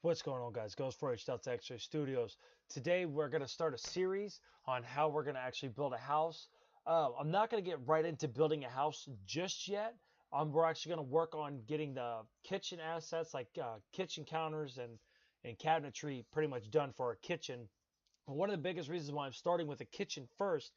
What's going on, guys? Goes for Delta X-Ray Studios. Today we're going to start a series on how we're going to actually build a house. I'm not going to get right into building a house just yet. We're actually going to work on getting the kitchen assets like kitchen counters and cabinetry pretty much done for our kitchen. And one of the biggest reasons why I'm starting with a kitchen first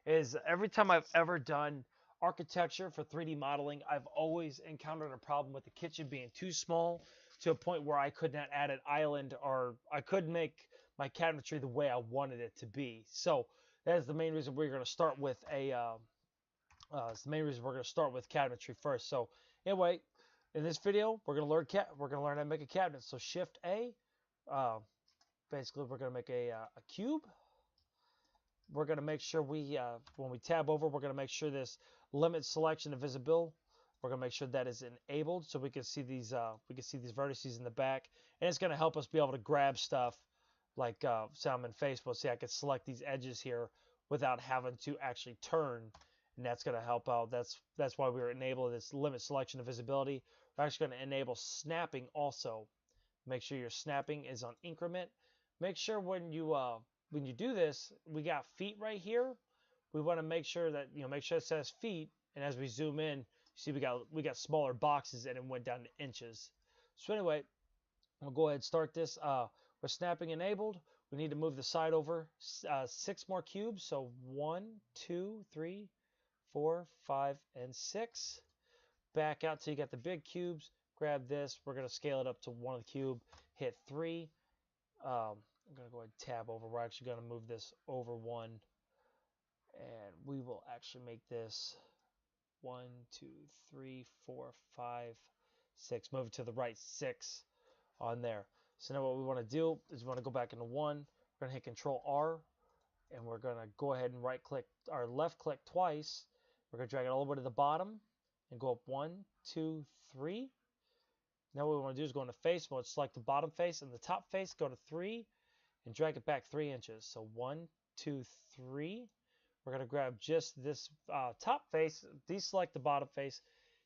is every time I've ever done architecture for 3D modeling, I've always encountered a problem with the kitchen being too small to a point where I could not add an island or I couldn't make my cabinetry the way I wanted it to be. So that is the main reason we're going to start with it's the main reason we're going to start with cabinetry first. So anyway, in this video, we're going to learn how to make a cabinet. So Shift A, uh, basically we're going to make a cube. We're going to make sure when we tab over, we're going to make sure this limit selection and visible. We're going to make sure that is enabled so we can see these vertices in the back, and it's going to help us be able to grab stuff like Salmon Facebook. See, I can select these edges here without having to actually turn, and that's going to help out. That's why we were enabling this limit selection and visibility. We're actually going to enable snapping also. Make sure your snapping is on increment. Make sure when you do this, we got feet right here. We want to make sure that make sure it says feet, and as we zoom in, you see we got smaller boxes and it went down to inches. So anyway, we'll go ahead and start this. With snapping enabled, we need to move the side over 6 more cubes. So 1, 2, 3, 4, 5, and 6. Back out till you got the big cubes. Grab this. We're going to scale it up to 1 cube. Hit 3. I'm going to go ahead and tab over. We're actually going to move this over 1. And we will actually make this 1, 2, 3, 4, 5, 6. Move it to the right 6 on there. So now what we want to do is we want to go back into 1. We're going to hit Control R. And we're going to go ahead and right click or left click twice. We're going to drag it all the way to the bottom and go up 1, 2, 3. Now what we want to do is go into face mode, select the bottom face and the top face, go to 3 and drag it back 3 inches. So 1, 2, 3. We're going to grab just this top face, deselect the bottom face,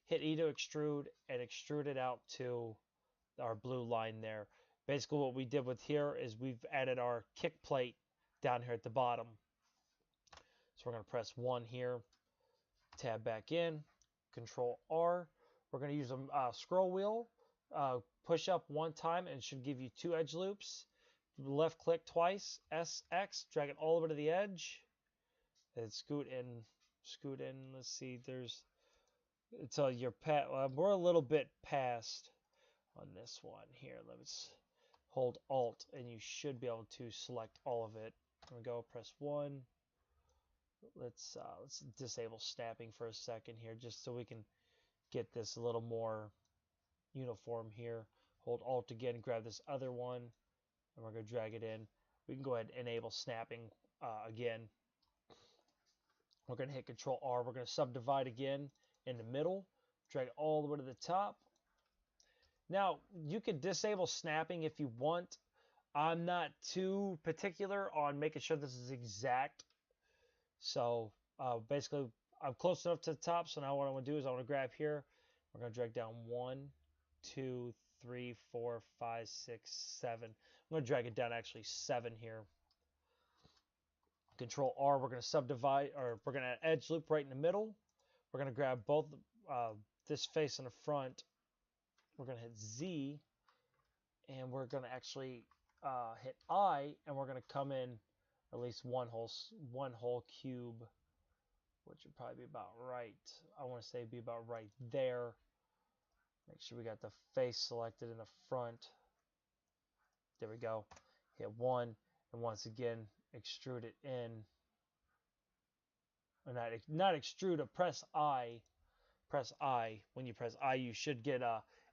hit E to extrude, and extrude it out to our blue line there. Basically what we did with here is we've added our kick plate down here at the bottom. So we're going to press 1 here, tab back in, Control R. We're going to use a scroll wheel, push up 1 time, and it should give you 2 edge loops. Left click twice, SX, drag it all over to the edge, and scoot in. Let's see, until you're we're a little bit past on this one here. Let's hold Alt, and you should be able to select all of it. Here we go, press 1. Let's disable snapping for a second here, just so we can get this a little more uniform here. Hold Alt again, grab this other one, and we're going to drag it in. We can go ahead and enable snapping again. We're going to hit Control R. We're going to subdivide again in the middle, drag it all the way to the top. Now, you could disable snapping if you want. I'm not too particular on making sure this is exact. So basically, I'm close enough to the top. So now what I want to do is I want to grab here. We're going to drag down 1, 2, 3, 4, 5, 6, 7. I'm going to drag it down actually 7 here. Control R, we're going to subdivide, or we're going to add edge loop right in the middle. We're going to grab both this face in the front. We're going to hit Z, and we're going to actually hit I, and we're going to come in at least one whole cube, which would probably be about right. I want to say be about right there. Make sure we got the face selected in the front. There we go. Hit 1, and once again, extrude it in. Or not extrude it, press I. Press I. When you press I, you should get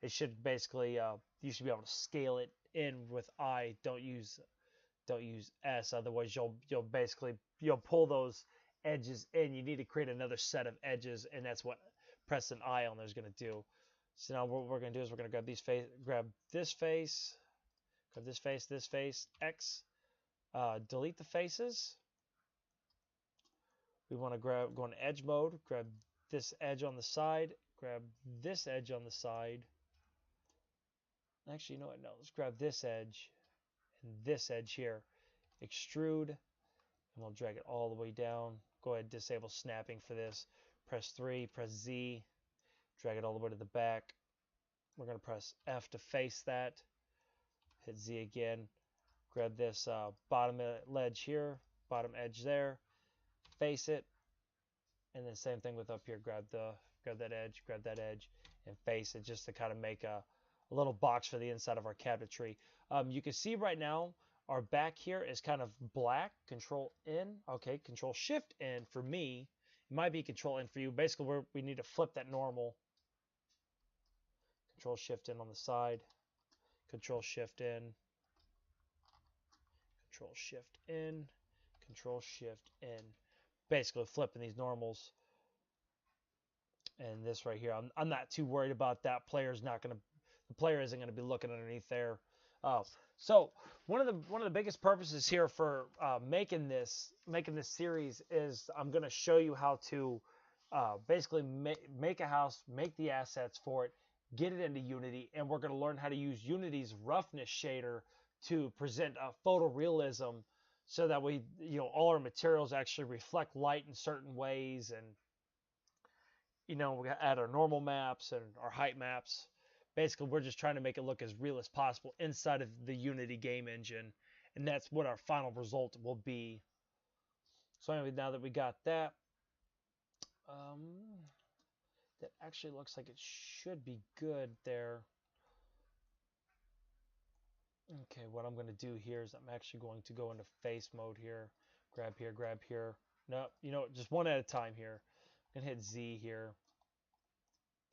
it should basically you should be able to scale it in with I. Don't use S, otherwise you'll pull those edges in. You need to create another set of edges, and that's what pressing I on there is going to do. So now what we're going to do is we're going to grab this face, X, delete the faces. We want to go into edge mode, grab this edge on the side, grab this edge on the side, Actually, you know what? No, let's grab this edge and this edge here. Extrude, and we'll drag it all the way down. Go ahead, disable snapping for this. Press 3, press Z, drag it all the way to the back. We're going to press F to face that. Hit Z again. Grab this bottom ledge here, bottom edge there. Face it, and then same thing with up here. Grab that edge, and face it just to kind of make a little box for the inside of our cabinetry. You can see right now our back here is kind of black. Control N, okay, Control Shift N for me. It might be Control N for you. Basically, we need to flip that normal. Control Shift N on the side. Control Shift N. Control Shift N. Control Shift N. Basically flipping these normals. And this right here, I'm not too worried about that. The player isn't gonna be looking underneath there. So one of the biggest purposes here for making this series is I'm gonna show you how to basically make a house, make the assets for it, get it into Unity, and we're gonna learn how to use Unity's roughness shader to present a photorealism, so that we, all our materials actually reflect light in certain ways, and we add our normal maps and our height maps. Basically, we're just trying to make it look as real as possible inside of the Unity game engine, and that's what our final result will be. So anyway, now that we got that, that actually looks like it should be good there. Okay, what I'm going to do here is I'm actually going to go into face mode here. Grab here, grab here. No, just one at a time here. I'm going to hit Z here.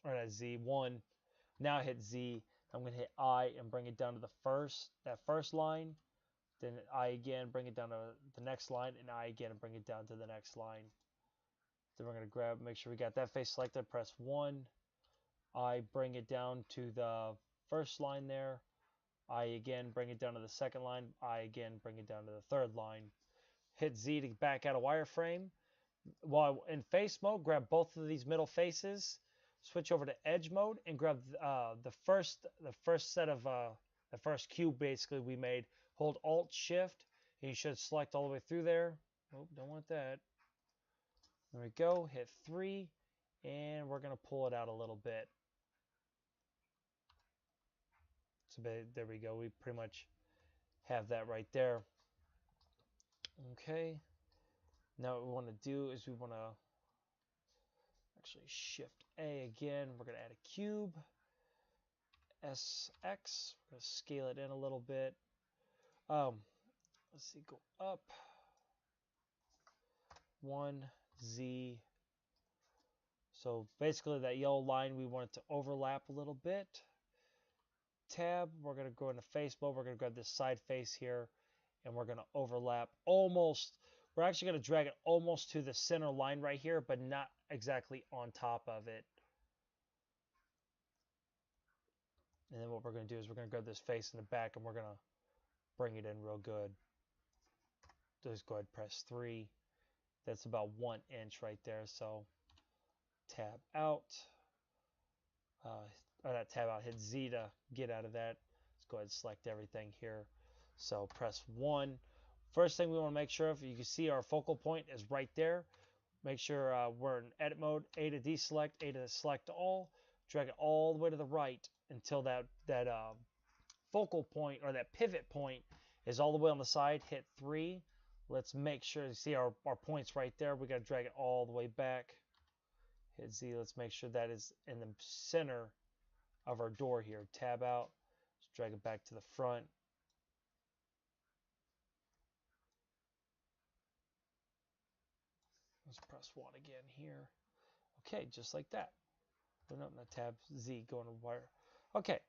Or not Z1. Now I hit Z. I'm going to hit I and bring it down to that first line. Then I again, bring it down to the next line. And I again, bring it down to the next line. Then we're going to make sure we got that face selected. Press 1. I bring it down to the first line there. I again bring it down to the second line. I again bring it down to the third line. Hit Z to back out a wireframe. While in face mode, grab both of these middle faces. Switch over to edge mode and grab the first set of the first cube basically we made. Hold Alt Shift and you should select all the way through there. Oh, don't want that. There we go. Hit 3 and we're gonna pull it out a little bit. So there we go. We pretty much have that right there. Okay. Now what we want to do is we want to actually Shift A again. We're going to add a cube. SX. We're going to scale it in a little bit. Let's see. Go up. 1 Z. So basically that yellow line we want it to overlap a little bit. Tab, we're going to go into face mode. We're going to grab this side face here and we're going to overlap almost. We're actually going to drag it almost to the center line right here, but not exactly on top of it. And then what we're going to do is we're going to grab this face in the back and we're going to bring it in real good. Just go ahead and press 3. That's about 1 inch right there. So tab out. Or not tab out, hit Z to get out of that. Let's go ahead and select everything here. So press 1. First thing we want to make sure of, you can see our focal point is right there. Make sure we're in edit mode. A to deselect, A to select all. Drag it all the way to the right until that focal point or that pivot point is all the way on the side. Hit 3. Let's make sure you see our points right there. We got to drag it all the way back. Hit Z. Let's make sure that is in the center of our door here. Tab out. Let's drag it back to the front. Let's press 1 again here. Okay, just like that. We're not in the tab Z going to wire. Okay,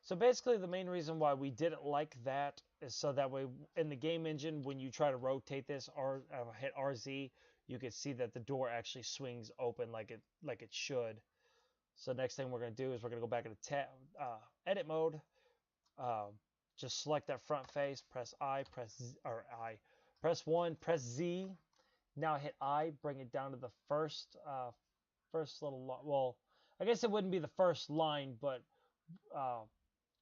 so basically the main reason why we didn't like that is so that way in the game engine, when you try to rotate this or hit RZ, you can see that the door actually swings open like it should. So next thing we're going to do is we're going to go back into edit mode. Just select that front face, press press 1, press Z. Now hit I, bring it down to the first little line. Well, I guess it wouldn't be the first line, but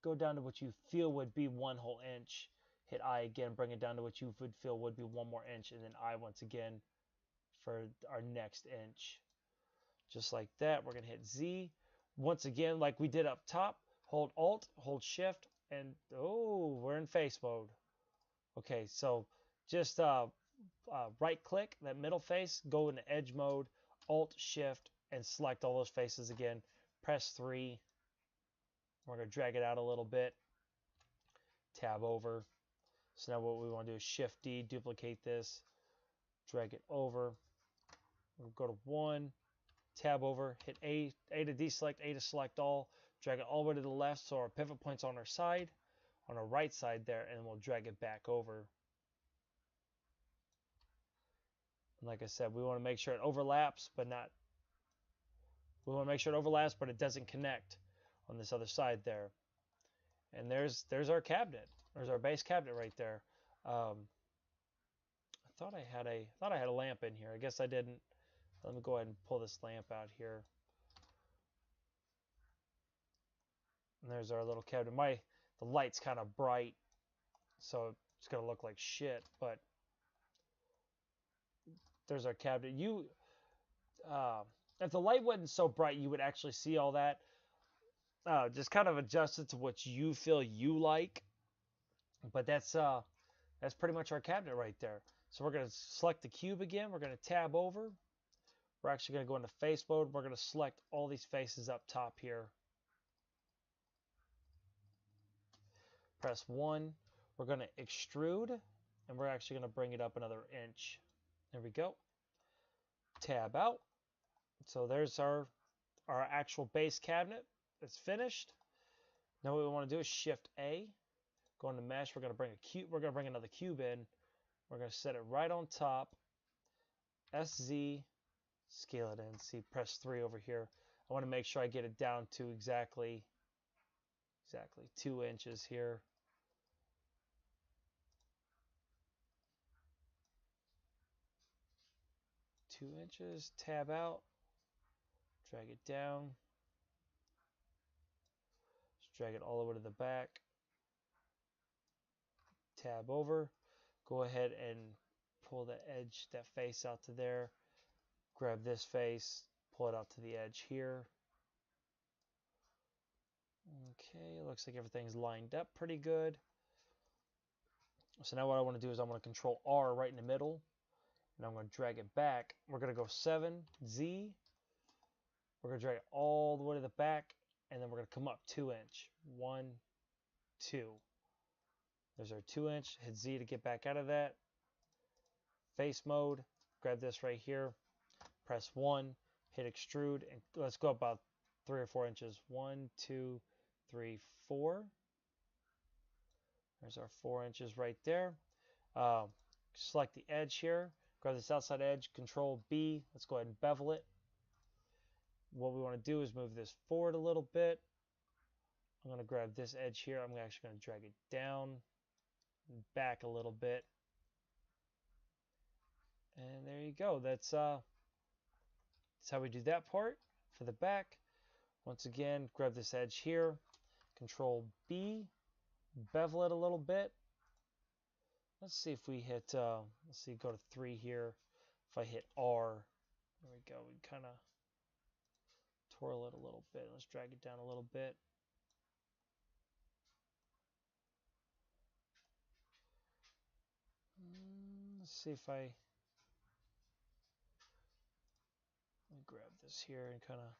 go down to what you feel would be 1 whole inch. Hit I again, bring it down to what you would feel would be 1 more inch, and then I once again for our next inch. Just like that, we're going to hit Z. Once again, like we did up top, hold Alt, hold Shift, and oh, we're in face mode. Okay, so just right click that middle face, go into edge mode, Alt, Shift, and select all those faces again. Press 3. We're going to drag it out a little bit. Tab over. So now what we want to do is Shift D, duplicate this, drag it over. We'll go to 1, tab over, hit A to deselect, A to select all, drag it all the way to the left so our pivot point's on our side, on our right side there, and we'll drag it back over. And like I said, we want to make sure it overlaps, but it doesn't connect on this other side there. And there's our cabinet. There's our base cabinet right there. I thought I had a lamp in here. I guess I didn't. Let me go ahead and pull this lamp out here. And there's our little cabinet. The light's kind of bright, so it's gonna look like shit. But there's our cabinet. If the light wasn't so bright, you would actually see all that. Just kind of adjust it to what you feel you like. But that's pretty much our cabinet right there. So we're going to select the cube again. We're going to tab over. We're actually going to go into face mode. We're going to select all these faces up top here. Press 1. We're going to extrude, and we're actually going to bring it up another inch. There we go. Tab out. So there's our actual base cabinet. It's finished. Now what we want to do is Shift A. Go into mesh. We're going to bring a cube. We're going to bring another cube in. We're going to set it right on top. SZ. Scale it in. See, press 3 over here. I want to make sure I get it down to exactly 2 inches here. Two inches. Tab out. Drag it down. Just drag it all the way to the back. Tab over. Go ahead and pull the edge, that face out to there. Grab this face, pull it out to the edge here. Okay, looks like everything's lined up pretty good. So now what I want to do is I want to control R right in the middle, and I'm going to drag it back. We're going to go 7, Z. We're going to drag it all the way to the back, and then we're going to come up 2 inch. 1, 2. There's our 2 inch. Hit Z to get back out of that. Face mode. Grab this right here. Press 1. Hit extrude. And let's go about 3 or 4 inches. 1, 2, 3, 4. There's our 4 inches right there. Select the edge here. Grab this outside edge. Control B. Let's go ahead and bevel it. What we want to do is move this forward a little bit. I'm going to grab this edge here. I'm actually going to drag it down, back a little bit. And there you go. That's how we do that part for the back. Once again, grab this edge here. Control B. Bevel it a little bit. Let's see if we hit, let's see, go to 3 here. If I hit R, there we go. We kind of twirl it a little bit. Let's drag it down a little bit. Let's see if let me grab this here and kind of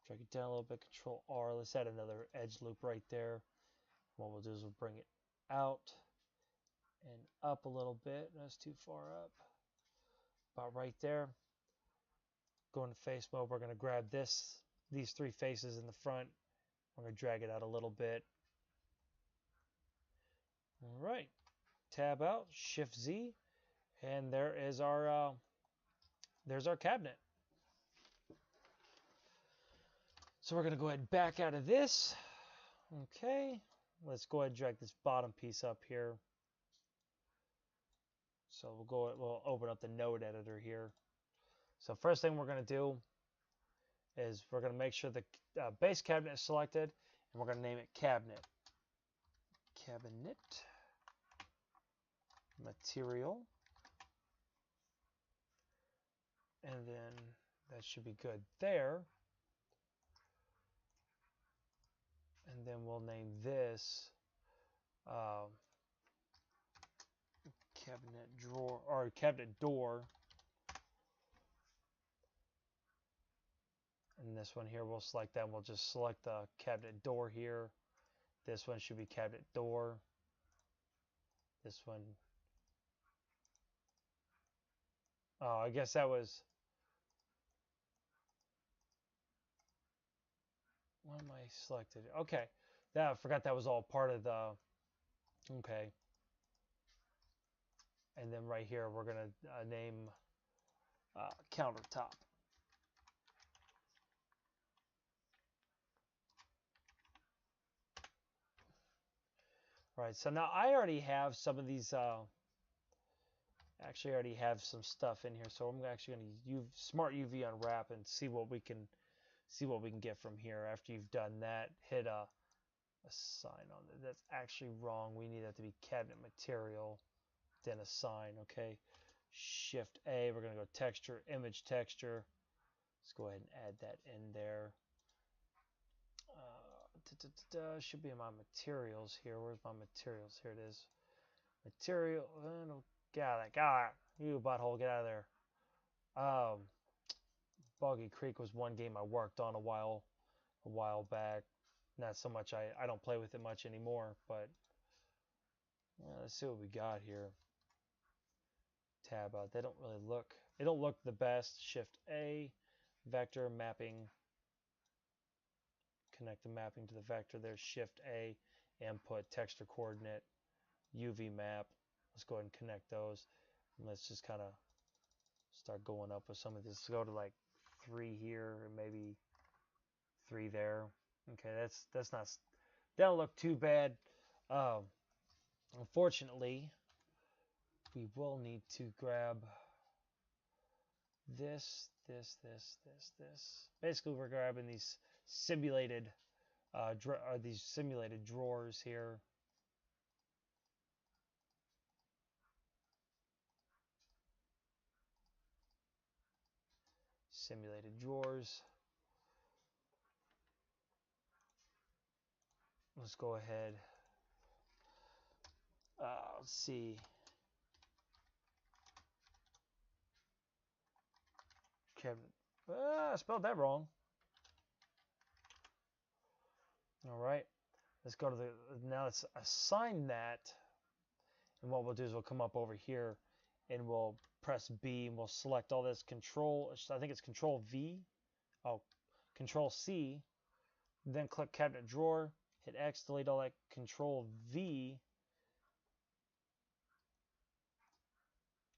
drag it down a little bit. Control R. Let's add another edge loop right there. What we'll do is we'll bring it out and up a little bit. That's too far up. About right there. Go into face mode. We're going to grab these 3 faces in the front. We're going to drag it out a little bit. All right. Tab out. Shift Z. And there is there's our cabinet. So we're going to go ahead and back out of this. Okay. Let's go ahead and drag this bottom piece up here. So we'll open up the node editor here. So first thing we're going to do is we're going to make sure the base cabinet is selected, And we're going to name it cabinet. Cabinet material. And then that should be good there. And then we'll name this cabinet drawer or cabinet door. And this one here, we'll select that. We'll just select the cabinet door here. This one should be cabinet door. This one. Oh, I guess that was. Why am I selected? Okay. I forgot that was all part of the. Okay. And then right here, we're going to name countertop. Right, so now I already have some of these, actually I already have some stuff in here, so I'm actually going to use Smart UV Unwrap and see what we can get from here. After you've done that, hit a sign on it. That's actually wrong. We need that to be cabinet material, then a sign, okay? Shift A, we're going to go texture, image texture. Let's go ahead and add that in there. Should be in my materials here. Where's my materials? Here it is. Material. Got it. You butthole, get out of there. Boggy Creek was one game I worked on a while back. Not so much. I don't play with it much anymore. But let's see what we got here. Tab out. They don't really look. They don't look the best. Shift A, vector mapping. Connect the mapping to the vector. There's Shift A, input, texture coordinate, UV map. Let's go ahead and connect those. And let's just kind of start going up with some of this. Let's go to like 3 here, and maybe 3 there. Okay, that's not. That don't look too bad. Unfortunately, we will need to grab this. Basically, we're grabbing these simulated drawers here. Simulated drawers. Let's go ahead. Let's see. Kevin. I spelled that wrong. All right. Let's go to the. Now let's assign that. And what we'll do is we'll come up over here and we'll press B and we'll select all this control. I think it's control V. Oh, control C. Then click cabinet drawer. Hit X, delete all that. Control V.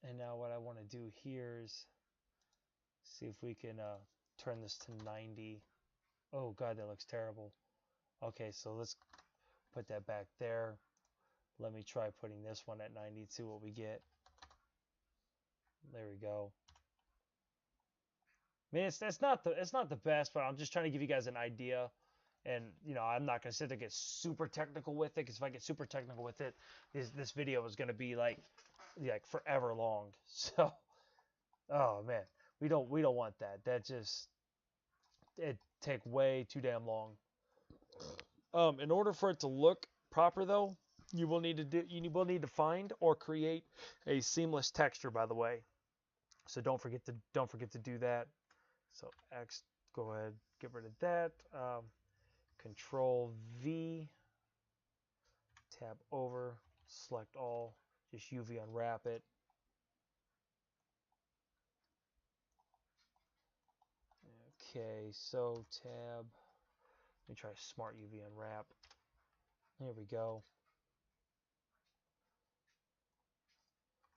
And now what I want to do here is see if we can turn this to 90. Oh God, that looks terrible. Okay, so let's put that back there. Let me try putting this one at 90 to see what we get. There we go. I mean, it's not the best, but I'm just trying to give you guys an idea. And you know, I'm not gonna sit there and get super technical with it, because if I get super technical with it, this video is gonna be like forever long. So, oh man, we don't want that. That just it take way too damn long. In order for it to look proper, though, you will need to find or create a seamless texture. By the way, so don't forget to do that. So X, go ahead, get rid of that. Control V, tab over, select all, just UV unwrap it. Okay, so tab, let me try Smart UV Unwrap. Here we go.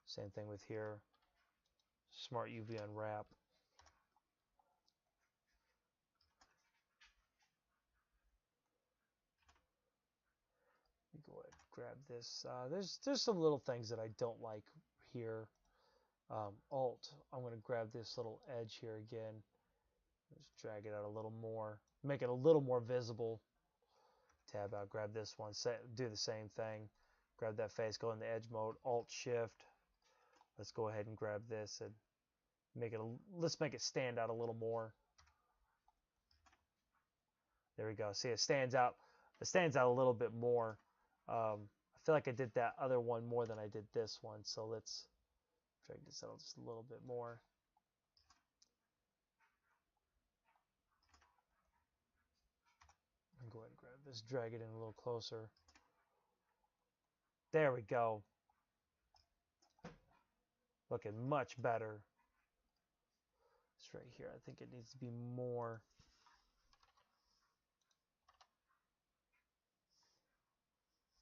Same thing with here. Smart UV Unwrap. Let me go ahead and grab this. There's some little things that I don't like here. Alt, I'm going to grab this little edge here again. Just drag it out a little more. Make it a little more visible. tab out, grab this one, do the same thing. Grab that face, go in the edge mode, Alt Shift. Let's go ahead and grab this and let's make it stand out a little more. There we go. See, it stands out. It stands out a little bit more. I feel like I did that other one more than I did this one. So let's drag this out just a little bit more. And go ahead and grab this, drag it in a little closer. There we go. Looking much better. It's right here. I think it needs to be more.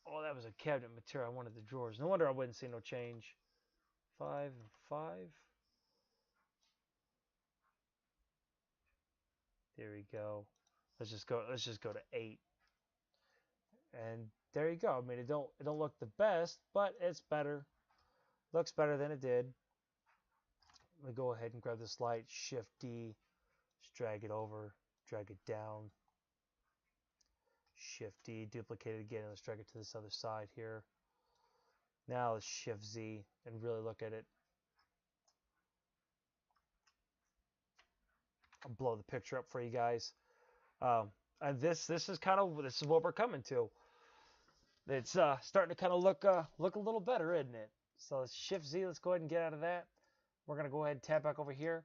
Oh, that was a cabinet material. I wanted the drawers. No wonder I wouldn't see no change. 5 and 5. There we go. Let's just go to 8. And there you go. I mean, it don't look the best, but it's better. Looks better than it did. Let me go ahead and grab this light, Shift D, just drag it over, drag it down. Shift D, duplicate it again, and let's drag it to this other side here. Now let's Shift Z and really look at it. I'll blow the picture up for you guys. And this is what we're coming to. It's starting to kind of look a little better, isn't it? So let's Shift Z. Let's go ahead and get out of that. We're gonna go ahead and tab back over here.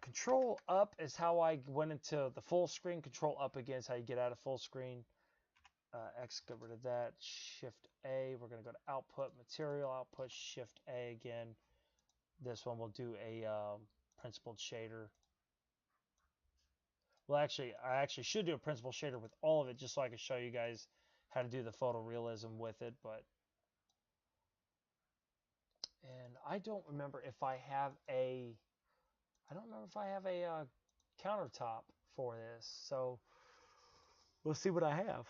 Control up is how I went into the full screen. Control up again is how you get out of full screen. X, get rid of that. Shift A. We're gonna go to output, material, output, Shift A again. This one we'll do a principled shader. Well, actually, I actually should do a principled shader with all of it just so I can show you guys how to do the photorealism with it. But and I don't remember if I have a countertop for this. So we'll see what I have.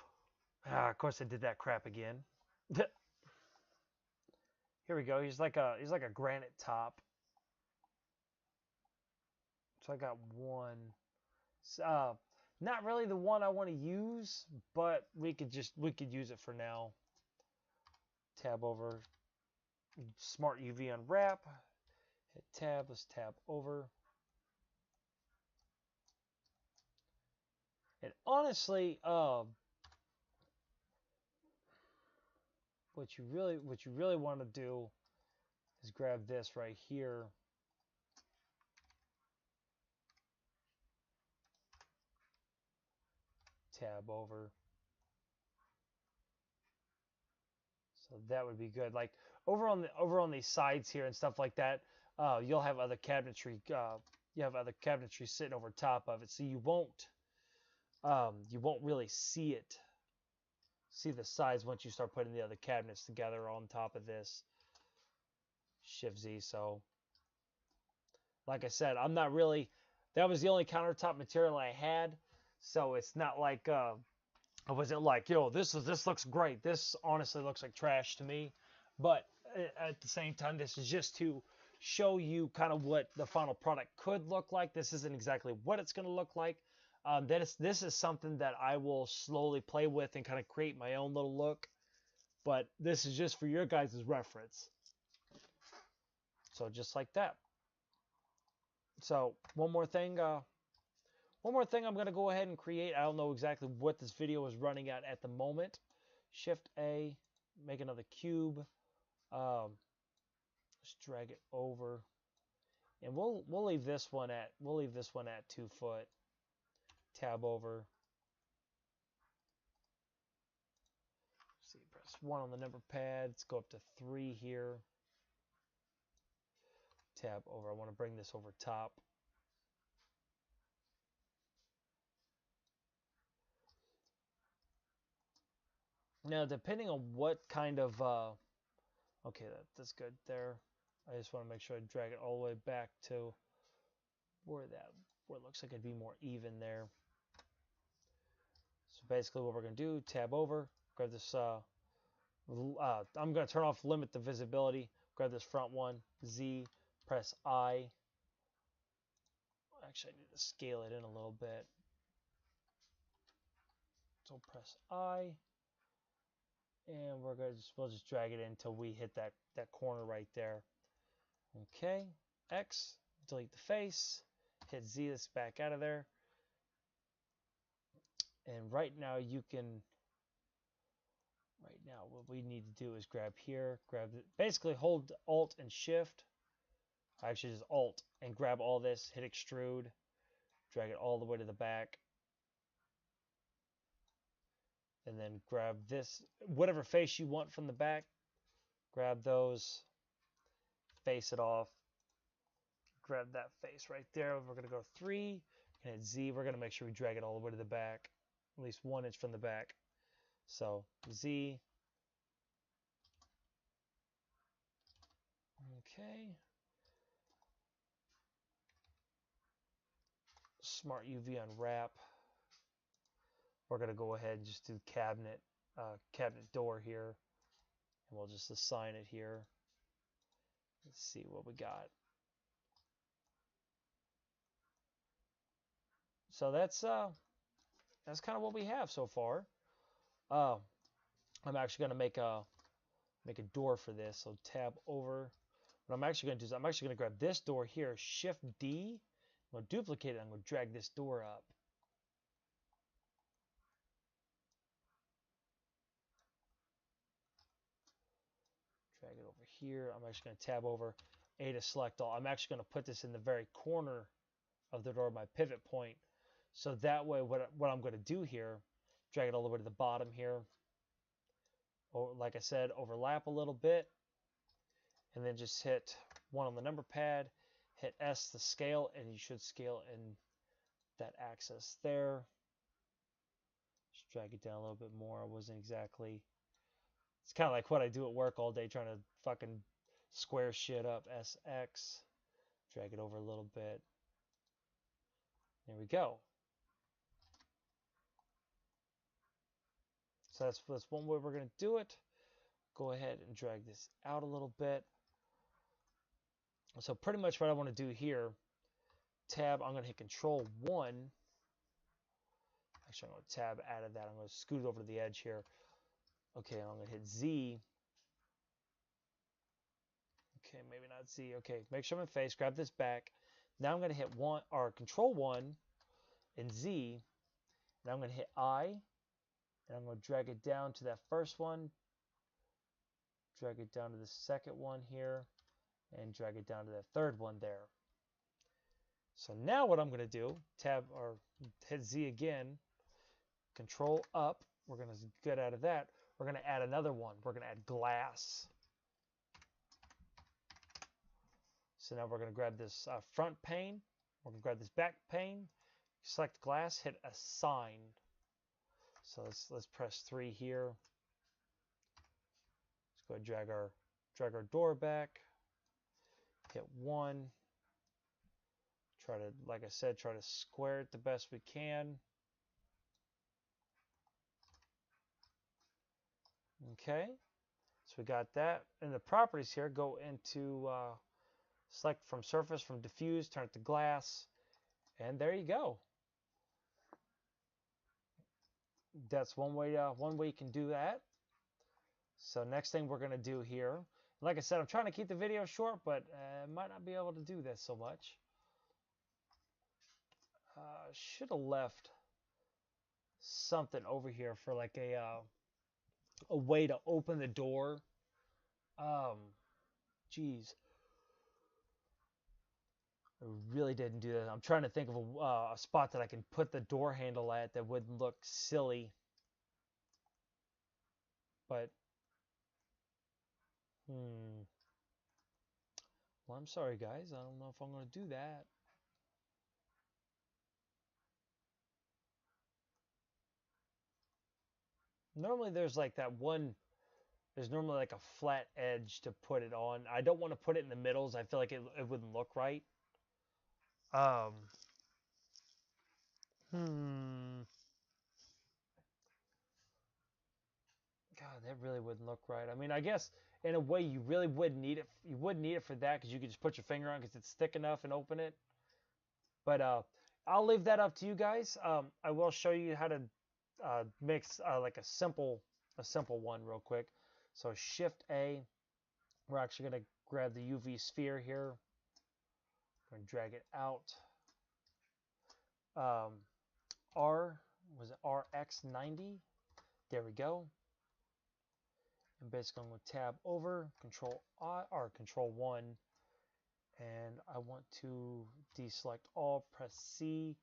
Of course, I did that crap again. Here we go. He's like a granite top. So I got one. Not really the one I want to use, but we could use it for now. Tab over, Smart UV Unwrap. Hit tab. Let's tab over. And honestly, what you really want to do is grab this right here. Tab over. So that would be good. Like over on these sides here and stuff like that, you'll have other cabinetry. You have other cabinetry sitting over top of it, so you won't really see the sides once you start putting the other cabinets together on top of this. Shift Z. So, like I said, I'm not really. That was the only countertop material I had. So it's not like I wasn't like, yo, this looks great. This honestly looks like trash to me. But at the same time, this is just to show you kind of what the final product could look like. This isn't exactly what it's going to look like. This is something that I will slowly play with and kind of create my own little look. But this is just for your guys' reference. So just like that. So one more thing I'm going to go ahead and create. I don't know exactly what this video is running at the moment. Shift A, make another cube. Just drag it over, and we'll leave this one at 2 foot. Tab over. Let's see, press 1 on the number pad. Let's go up to 3 here. Tab over. I want to bring this over top. Now, depending on what kind of, okay, that's good there. I just want to make sure I drag it all the way back to where it looks like it'd be more even there. So basically what we're going to do, tab over, grab this, I'm going to turn off limit the visibility, grab this front one, Z, press I. Actually, I need to scale it in a little bit. So press I, and we'll just drag it in until we hit that corner right there. Okay, X, delete the face, hit Z, this back out of there. And right now what we need to do is grab here, basically hold Alt and Shift. Actually just Alt and grab all this, hit extrude, drag it all the way to the back. And then grab this, whatever face you want from the back, grab those, face it off, grab that face right there. We're going to go 3 and hit Z. We're going to make sure we drag it all the way to the back, at least 1 inch from the back. So Z. Okay. Smart UV Unwrap. We're going to go ahead and just do cabinet door here. And we'll just assign it here. Let's see what we got. So that's kind of what we have so far. I'm actually going to make a door for this. So tab over. What I'm actually going to do is I'm actually going to grab this door here, Shift D. I'm going to duplicate it. I'm going to drag this door up. Drag it over here. I'm actually going to tab over A to select all. I'm actually going to put this in the very corner of the door, my pivot point. So that way what I'm going to do here, drag it all the way to the bottom here. Or like I said, overlap a little bit. And then just hit 1 on the number pad, hit S to scale, and you should scale in that axis there. Just drag it down a little bit more. I wasn't exactly... It's kind of like what I do at work all day, trying to fucking square shit up. SX. Drag it over a little bit. There we go. So that's one way we're going to do it. Go ahead and drag this out a little bit. So pretty much what I want to do here, tab, I'm going to hit Control 1. Actually, I'm going to tab out of that. I'm going to scoot it over to the edge here. Okay, I'm going to hit Z. Okay, maybe not Z. Okay, make sure I'm in face. Grab this back. Now I'm going to hit Control 1 and Z. And I'm going to hit I. And I'm going to drag it down to that first one. Drag it down to the second one here. And drag it down to that third one there. So now what I'm going to do, tab or hit Z again, Control up. We're going to get out of that. We're going to add another one. We're going to add glass. So now we're going to grab this front pane. We're going to grab this back pane. Select glass. Hit assign. So let's press 3 here. Let's go ahead and drag our door back. Hit 1. Try to, like I said, try to square it the best we can. Okay, so we got that. In the properties here, go into select from surface, from diffuse, turn it to glass, and there you go. That's one way you can do that. So next thing we're going to do here, like I said, I'm trying to keep the video short, but I might not be able to do this so much. Should have left something over here for like a way to open the door. Geez. I really didn't do that. I'm trying to think of a spot that I can put the door handle at that wouldn't look silly. But, well, I'm sorry, guys. I don't know if I'm going to do that. Normally there's like that one, there's normally like a flat edge to put it on. I don't want to put it in the middles. I feel like it wouldn't look right. God, that really wouldn't look right. I mean, I guess in a way you really would need it. You would need it for that because you could just put your finger on because it's thick enough and open it. But I'll leave that up to you guys. I will show you how to makes like a simple one real quick. So Shift A, we're actually going to grab the UV sphere here. We're going to drag it out. R, was it RX90? There we go. And basically I'm going to tab over, Control I or Control 1, and I want to deselect all, press C,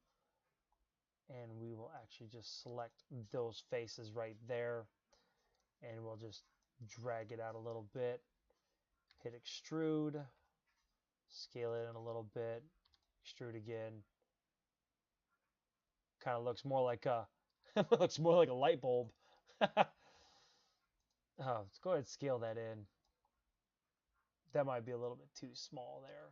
and we will actually just select those faces right there, and we'll just drag it out a little bit, hit extrude, scale it in a little bit, extrude again. Kind of looks more like a looks more like a light bulb. Let's go ahead and scale that in. That might be a little bit too small there.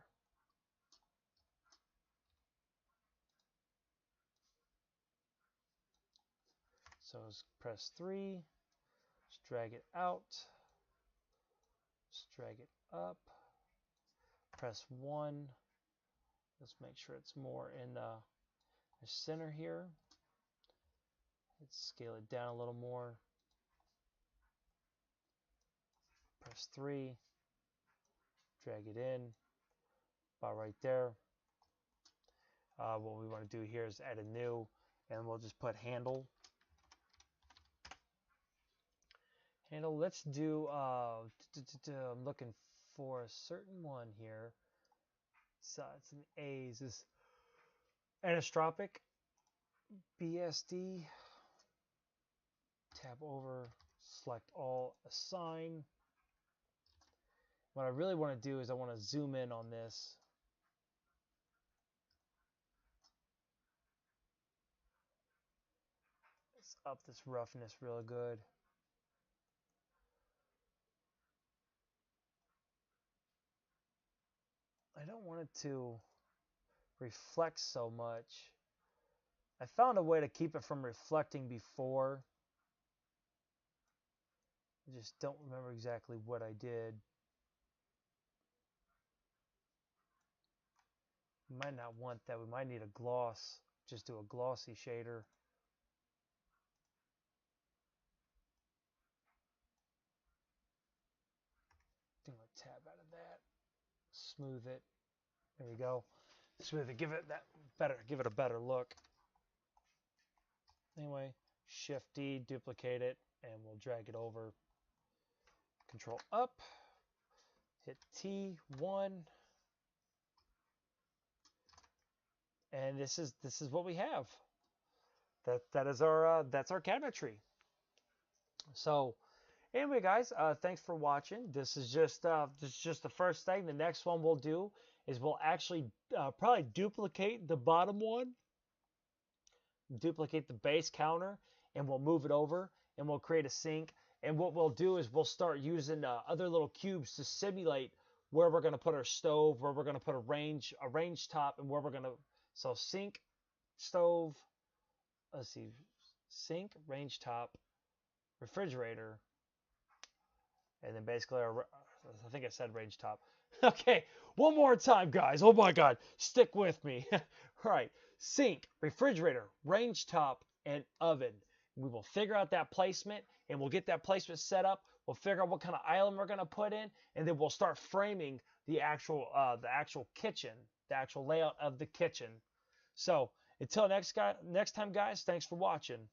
So let's press 3, just drag it out, just drag it up, press 1, let's make sure it's more in the center here. Let's scale it down a little more, press 3, drag it in, about right there. What we want to do here is add a new, and we'll just put handle. Let's do, I'm looking for a certain one here. So it's an A's. Is anisotropic, BSD. Tab over, select all, assign. What I really want to do is I want to zoom in on this. Let's up this roughness real good. I don't want it to reflect so much. I found a way to keep it from reflecting before. I just don't remember exactly what I did. We might not want that. We might need a gloss. Just do a glossy shader. I'm going to tab out of that. Smooth it. There we go. Smooth it. Give it that better. Give it a better look. Anyway, Shift D, duplicate it, and we'll drag it over. Control up. Hit T1. And this is what we have. That's our cabinetry. So anyway, guys, thanks for watching. This is just the first thing. The next one we'll do is we'll actually probably duplicate the bottom one, duplicate the base counter, and we'll move it over, and we'll create a sink. And what we'll do is we'll start using other little cubes to simulate where we're going to put our stove, where we're going to put a range top, and where we're going to, so sink, stove, let's see, sink, range top, refrigerator, and then basically I think I said range top. Okay, one more time, guys. Oh my God, stick with me. All right, sink, refrigerator, range top, and oven. We will figure out that placement, and we'll get that placement set up. We'll figure out what kind of island we're going to put in, and then we'll start framing the actual kitchen, the actual layout of the kitchen. So until next time, guys, thanks for watching.